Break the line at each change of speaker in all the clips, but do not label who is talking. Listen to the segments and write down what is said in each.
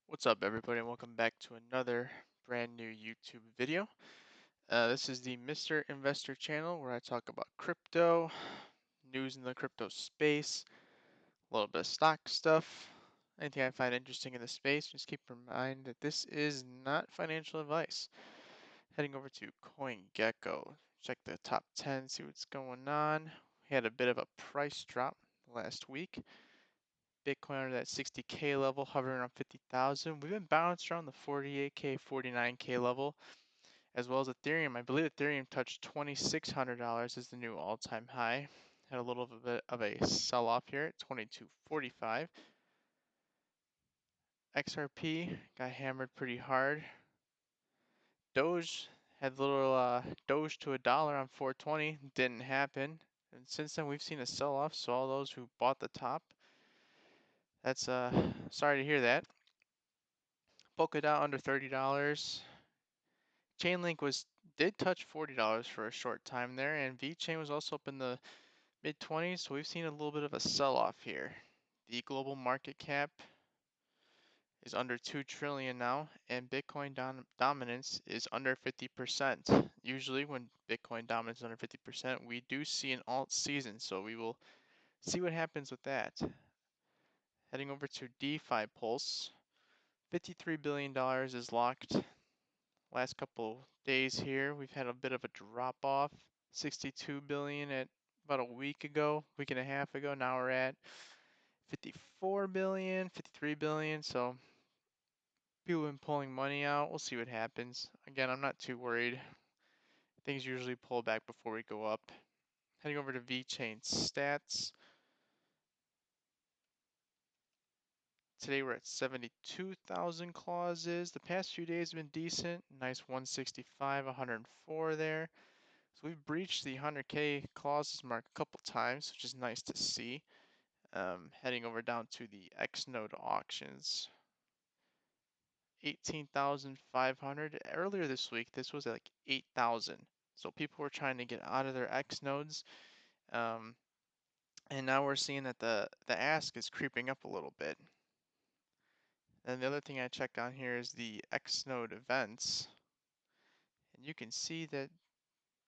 What's up, everybody, and welcome back to another brand new YouTube video. This is the Mr. Investor channel where I talk about crypto, news in the crypto space, a little bit of stock stuff, anything I find interesting in the space. Just keep in mind that this is not financial advice. Heading over to CoinGecko, check the top 10, see what's going on. We had a bit of a price drop last week. Bitcoin under that 60K level, hovering around 50,000. We've been bounced around the 48K, 49K level, as well as Ethereum. I believe Ethereum touched $2,600 as the new all-time high. Had a little bit of a sell-off here at 22.45. XRP got hammered pretty hard. Doge had a little Doge to $1 on 420. Didn't happen. And since then, we've seen a sell-off. So all those who bought the top, that's sorry to hear that. Polkadot under $30. Chainlink did touch $40 for a short time there, and VeChain was also up in the mid 20s, so we've seen a little bit of a sell-off here. The global market cap is under 2 trillion now, and Bitcoin dominance is under 50%. Usually when Bitcoin dominance is under 50%, we do see an alt season, so we will see what happens with that. Heading over to DeFi Pulse, $53 billion is locked. Last couple days here, we've had a bit of a drop off. 62 billion at about a week and a half ago. Now we're at 54 billion, 53 billion. So people have been pulling money out. We'll see what happens. Again, I'm not too worried. Things usually pull back before we go up. Heading over to VeChain stats. Today we're at 72,000 clauses. The past few days have been decent. Nice 165, 104 there. So we've breached the 100K clauses mark a couple times, which is nice to see. Heading over down to the X node auctions. 18,500. Earlier this week, this was at like 8,000. So people were trying to get out of their X nodes. And now we're seeing that the ask is creeping up a little bit. And the other thing I check on here is the X node events. And you can see that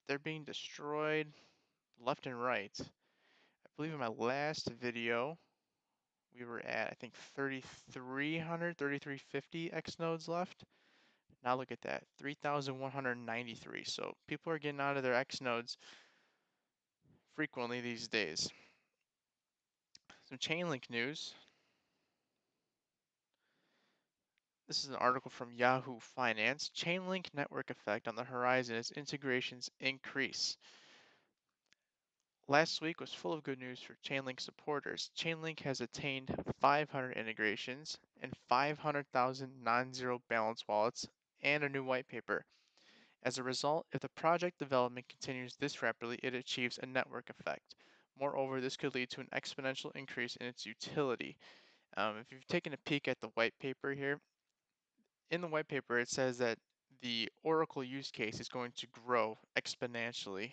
they're being destroyed left and right. I believe in my last video, we were at, I think, 3,300, 3,350 X nodes left. Now look at that, 3,193. So people are getting out of their X nodes frequently these days. Some Chainlink news. This is an article from Yahoo Finance. Chainlink network effect on the horizon as integrations increase. Last week was full of good news for Chainlink supporters. Chainlink has attained 500 integrations and 500,000 non-zero balance wallets and a new white paper. As a result, if the project development continues this rapidly, it achieves a network effect. Moreover, this could lead to an exponential increase in its utility. If you've taken a peek at the white paper here, in the white paper it says that the Oracle use case is going to grow exponentially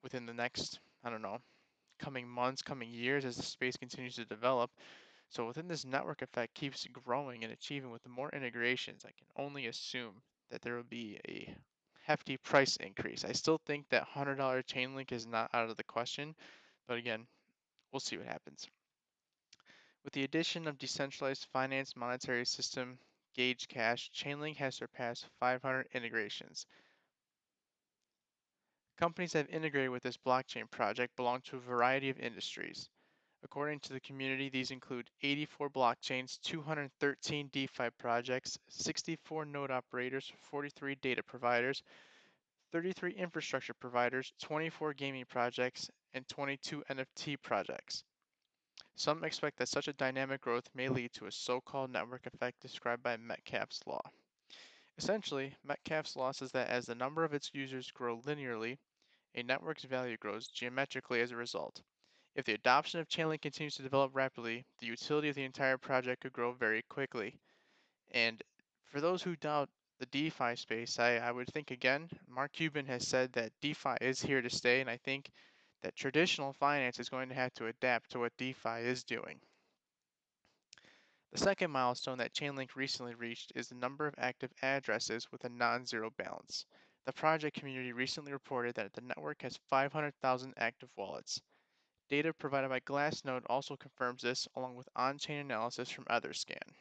within the next, I don't know, coming months, coming years as the space continues to develop. So within this network effect keeps growing and achieving with the more integrations, I can only assume that there will be a hefty price increase. I still think that $100 Chainlink is not out of the question, but again, we'll see what happens. With the addition of decentralized finance monetary system Gauge Cash, Chainlink has surpassed 500 integrations. Companies that have integrated with this blockchain project belong to a variety of industries. According to the community, these include 84 blockchains, 213 DeFi projects, 64 node operators, 43 data providers, 33 infrastructure providers, 24 gaming projects, and 22 NFT projects. Some expect that such a dynamic growth may lead to a so-called network effect described by Metcalfe's law. Essentially, Metcalfe's law says that as the number of its users grow linearly, a network's value grows geometrically as a result. If the adoption of Chainlink continues to develop rapidly, the utility of the entire project could grow very quickly. And for those who doubt the DeFi space, I would think again, Mark Cuban has said that DeFi is here to stay, and I think that traditional finance is going to have to adapt to what DeFi is doing. The second milestone that Chainlink recently reached is the number of active addresses with a non-zero balance. The project community recently reported that the network has 500,000 active wallets. Data provided by Glassnode also confirms this, along with on-chain analysis from Etherscan.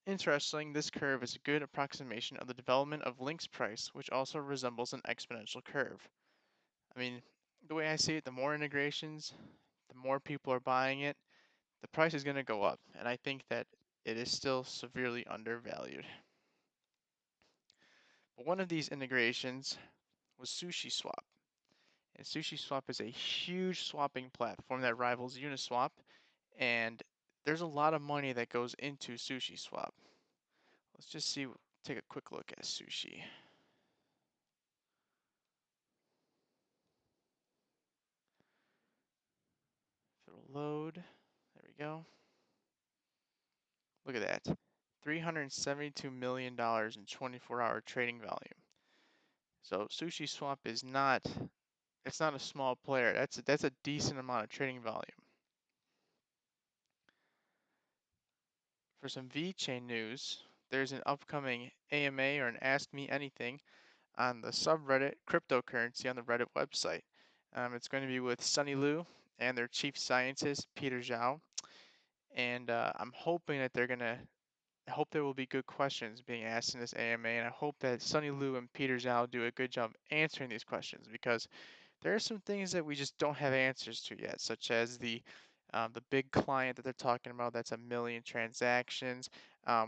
Interestingly, this curve is a good approximation of the development of Link's price, which also resembles an exponential curve. I mean, the way I see it, the more integrations, the more people are buying it, the price is going to go up. And I think that it is still severely undervalued. But one of these integrations was SushiSwap. And SushiSwap is a huge swapping platform that rivals Uniswap. And there's a lot of money that goes into SushiSwap. Let's just see, take a quick look at Sushi. If it'll load, there we go. Look at that, $372 million in 24-hour trading volume. So SushiSwap is not, it's not a small player. That's a decent amount of trading volume. For some VeChain news, there's an upcoming AMA or an Ask Me Anything on the subreddit cryptocurrency on the Reddit website. It's going to be with Sunny Liu and their chief scientist, Peter Zhao. And I'm hoping that I hope there will be good questions being asked in this AMA, and I hope that Sunny Liu and Peter Zhao do a good job answering these questions, because there are some things that we just don't have answers to yet, such as the big client that they're talking about that's a million transactions.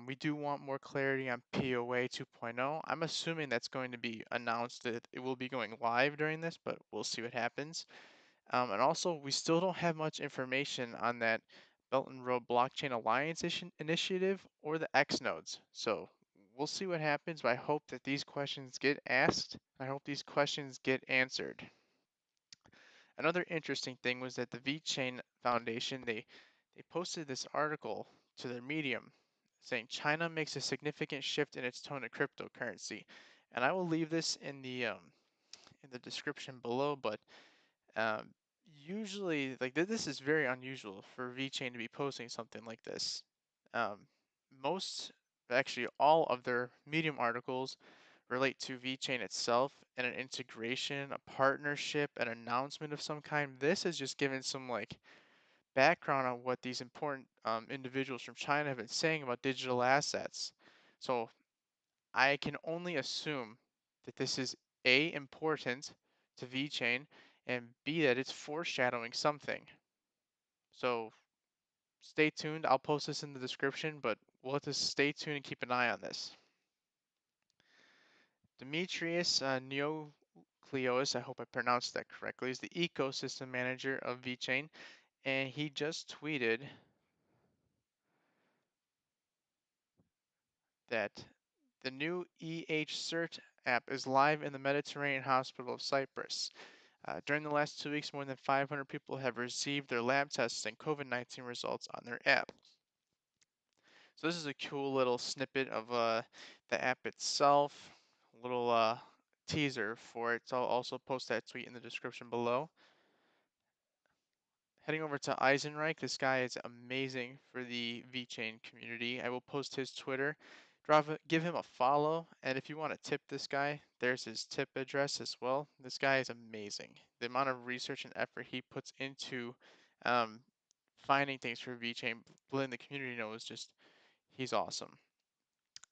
We do want more clarity on POA 2.0. I'm assuming that's going to be announced, that it will be going live during this, but we'll see what happens. And also, we still don't have much information on that Belt and Road Blockchain Alliance initiative or the X nodes. So we'll see what happens, but I hope that these questions get asked. I hope these questions get answered. Another interesting thing was that the VeChain Foundation, they posted this article to their Medium saying China makes a significant shift in its tone of cryptocurrency. And I will leave this in the description below, but um, usually, like this is very unusual for VeChain to be posting something like this. Um, most, actually, all of their Medium articles relate to VeChain itself and an integration, a partnership, an announcement of some kind. This is just giving some like background on what these important individuals from China have been saying about digital assets. So I can only assume that this is A, important to VeChain, and B, that it's foreshadowing something. So stay tuned. I'll post this in the description, but we'll have to stay tuned and keep an eye on this. Demetrius Neocleos, I hope I pronounced that correctly, is the ecosystem manager of VeChain, and he just tweeted that the new EH-Cert app is live in the Mediterranean Hospital of Cyprus. During the last 2 weeks, more than 500 people have received their lab tests and COVID-19 results on their app. So this is a cool little snippet of the app itself, a little teaser for it. So I'll also post that tweet in the description below. Heading over to Eisenreich, this guy is amazing for the VeChain community. I will post his Twitter. Give him a follow, and if you want to tip this guy, there's his tip address as well. This guy is amazing. The amount of research and effort he puts into um, finding things for VeChain, letting the community know, is just, he's awesome.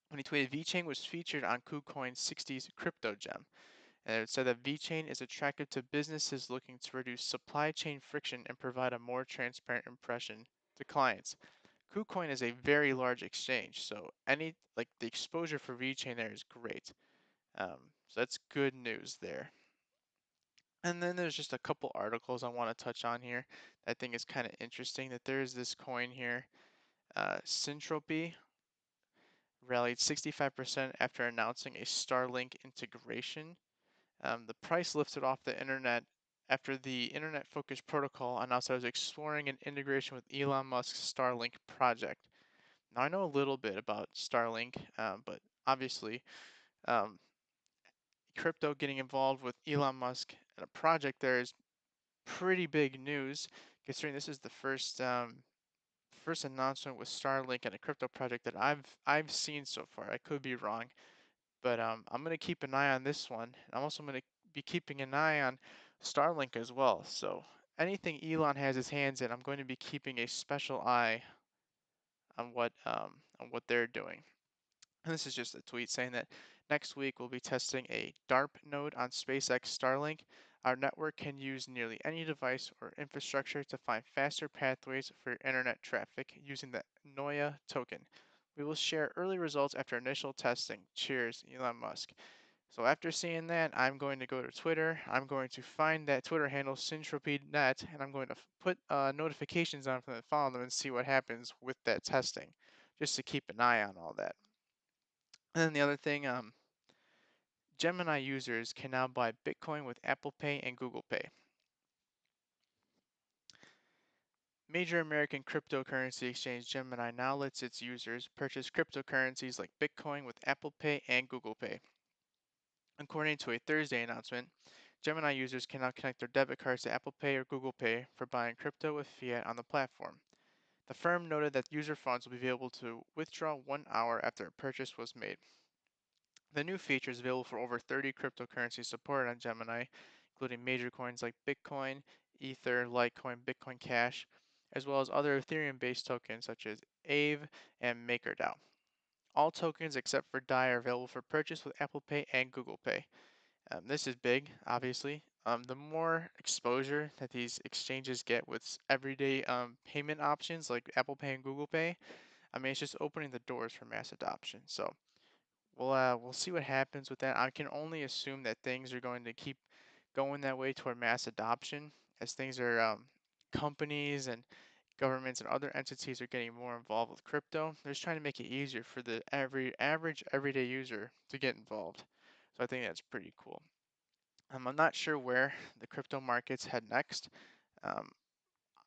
When he tweeted, VeChain was featured on KuCoin's 60s crypto gem. And it said that VeChain is attractive to businesses looking to reduce supply chain friction and provide a more transparent impression to clients. KuCoin is a very large exchange, so the exposure for VeChain there is great. So that's good news there. And then there's just a couple articles I want to touch on here that I think is kind of interesting. That there is this coin here, Syntropy, rallied 65% after announcing a Starlink integration. The price lifted off the internet after the internet-focused protocol announced that it was exploring an integration with Elon Musk's Starlink project. Now, I know a little bit about Starlink, but obviously, um, crypto getting involved with Elon Musk and a project there is pretty big news, considering this is the first first announcement with Starlink and a crypto project that I've seen so far. I could be wrong, but I'm gonna keep an eye on this one. I'm also gonna be keeping an eye on Starlink as well. So anything Elon has his hands in, I'm going to be keeping a special eye on what they're doing. And this is just a tweet saying that next week we'll be testing a DARP node on SpaceX Starlink. Our network can use nearly any device or infrastructure to find faster pathways for your internet traffic using the NOIA token. We will share early results after initial testing. Cheers, Elon Musk. So after seeing that, I'm going to go to Twitter. I'm going to find that Twitter handle, SyntropedeNet, and I'm going to put notifications on for them, follow them, and see what happens with that testing, just to keep an eye on all that. And then the other thing, Gemini users can now buy Bitcoin with Apple Pay and Google Pay. Major American cryptocurrency exchange Gemini now lets its users purchase cryptocurrencies like Bitcoin with Apple Pay and Google Pay. According to a Thursday announcement, Gemini users can now connect their debit cards to Apple Pay or Google Pay for buying crypto with fiat on the platform. The firm noted that user funds will be able to withdraw 1 hour after a purchase was made. The new feature is available for over 30 cryptocurrencies supported on Gemini, including major coins like Bitcoin, Ether, Litecoin, Bitcoin Cash, as well as other Ethereum-based tokens such as Aave and MakerDAO. All tokens except for DAI are available for purchase with Apple Pay and Google Pay. This is big, obviously. The more exposure that these exchanges get with everyday payment options like Apple Pay and Google Pay, I mean, it's just opening the doors for mass adoption. So we'll see what happens with that. I can only assume that things are going to keep going that way toward mass adoption as things are companies and governments and other entities are getting more involved with crypto. They're just trying to make it easier for the average everyday user to get involved. So I think that's pretty cool. I'm not sure where the crypto markets head next. Um,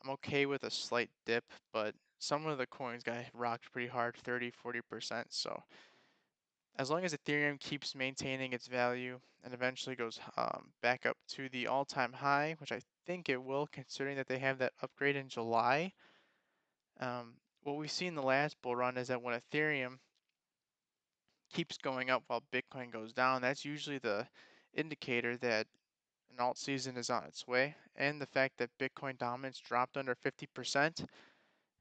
I'm okay with a slight dip, but some of the coins got rocked pretty hard, 30, 40%. So as long as Ethereum keeps maintaining its value and eventually goes back up to the all-time high, which I think it will, considering that they have that upgrade in July. What we've seen in the last bull run is that when Ethereum keeps going up while Bitcoin goes down, that's usually the indicator that an alt season is on its way. And the fact that Bitcoin dominance dropped under 50%,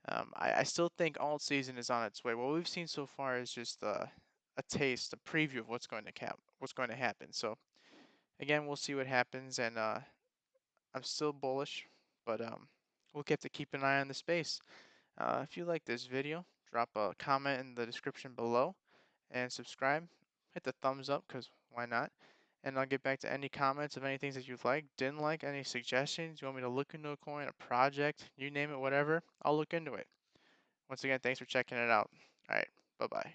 I still think alt season is on its way. What we've seen so far is just a taste, a preview of what's going to happen. So again, we'll see what happens, and I'm still bullish, but we'll get to keep an eye on the space. If you like this video, drop a comment in the description below and subscribe. Hit the thumbs up because why not? And I'll get back to any comments of any things that you've liked, didn't like, any suggestions. You want me to look into a coin, a project, you name it, whatever. I'll look into it. Once again, thanks for checking it out. All right, bye bye.